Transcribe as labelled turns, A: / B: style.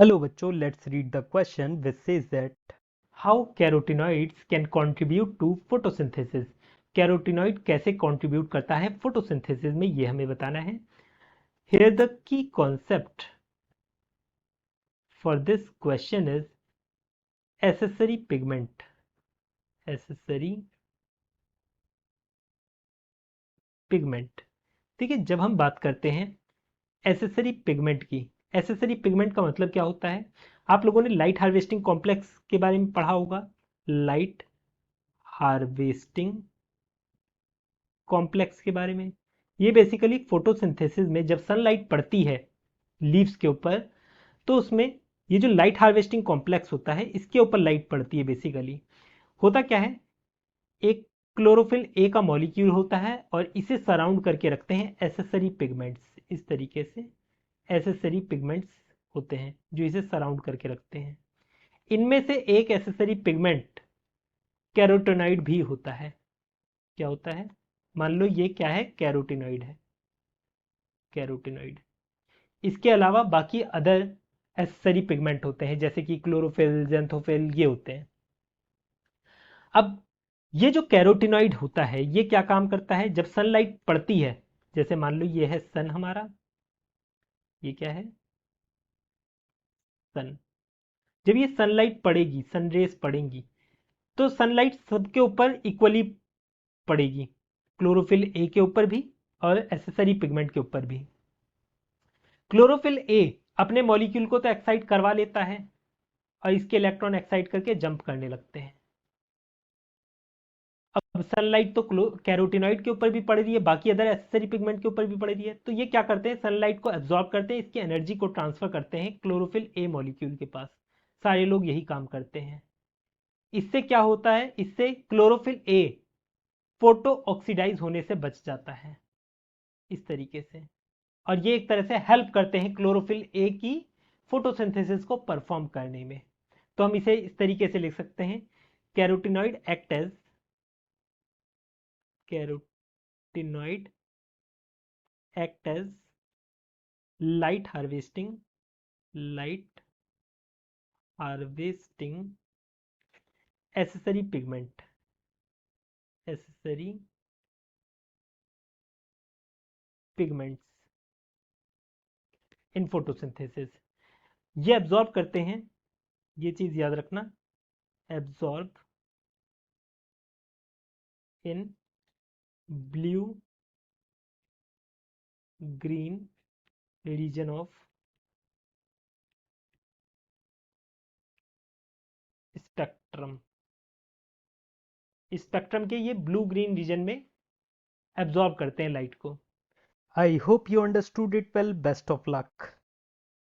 A: Hello बच्चों, let's read the question which says that how carotenoids can contribute to photosynthesis. Carotenoid कैसे contribute करता है photosynthesis में, ये हमें बताना है. Here the key concept for this question is accessory pigment. Accessory pigment. ठीक है, जब हम बात करते हैं एसेसरी पिगमेंट की, एसेसरी पिगमेंट का मतलब क्या होता है? आप लोगों ने लाइट हार्वेस्टिंग कॉम्प्लेक्स के बारे में पढ़ा होगा. लाइट हार्वेस्टिंग कॉम्प्लेक्स के बारे में. ये बेसिकली फोटोसिंथेसिस में जब सनलाइट पड़ती है लीव्स के ऊपर, तो उसमें ये जो लाइट हार्वेस्टिंग कॉम्प्लेक्स होता है, इसके ऊपर लाइट पड़ती है. बेसिकली होता क्या है, एक क्लोरोफिल ए का मॉलिक्यूल होता है और इसे सराउंड करके रखते हैं एसेसरी पिगमेंट्स. इस तरीके से एसेसरी पिगमेंट्स होते हैं जो इसे सराउंड करके रखते हैं. इनमें से एक एसेसरी पिगमेंट कैरोटेनॉइड भी होता है. क्या होता है? मान लो ये क्या है, कैरोटेनॉइड है. कैरोटेनॉइड. इसके अलावा बाकी अदर एसेसरी पिगमेंट होते हैं जैसे कि क्लोरोफिल, जेंथोफिल, ये होते हैं. अब ये जो कैरोटेनॉइड होता है ये क्या काम करता है? जब सनलाइट पड़ती है, जैसे मान लो ये है सन हमारा, ये क्या है, सन. जब ये सनलाइट पड़ेगी, सनरेज पड़ेंगी, तो सनलाइट सबके ऊपर इक्वली पड़ेगी. क्लोरोफिल ए के ऊपर भी और एसेसरी पिगमेंट के ऊपर भी. क्लोरोफिल ए अपने मॉलिक्यूल को तो एक्साइट करवा लेता है और इसके इलेक्ट्रॉन एक्साइट करके जंप करने लगते हैं. अब सनलाइट तो कैरोटिनॉइड के ऊपर भी पड़ रही है, बाकी अदर एसेसरी पिगमेंट के ऊपर भी पड़ रही है. तो ये क्या करते हैं, सनलाइट को एब्जॉर्ब करते हैं, इसकी एनर्जी को ट्रांसफर करते हैं क्लोरोफिल ए मॉलिक्यूल के पास. सारे लोग यही काम करते हैं. इससे क्या होता है, इससे क्लोरोफिल ए फोटो ऑक्सीडाइज होने से बच जाता है इस तरीके से. और ये एक तरह से हेल्प करते हैं क्लोरोफिल ए की फोटोसिंथेसिस को परफॉर्म करने में. तो हम इसे इस तरीके से लिख सकते हैं, carotenoid act as light harvesting accessory pigment in photosynthesis. ये एब्जॉर्ब करते हैं, ये चीज याद रखना, absorb in blue green region of spectrum. Spectrum के ये ब्लू ग्रीन रीजन में एब्जॉर्ब करते हैं लाइट को. I hope you understood it well. Best of luck.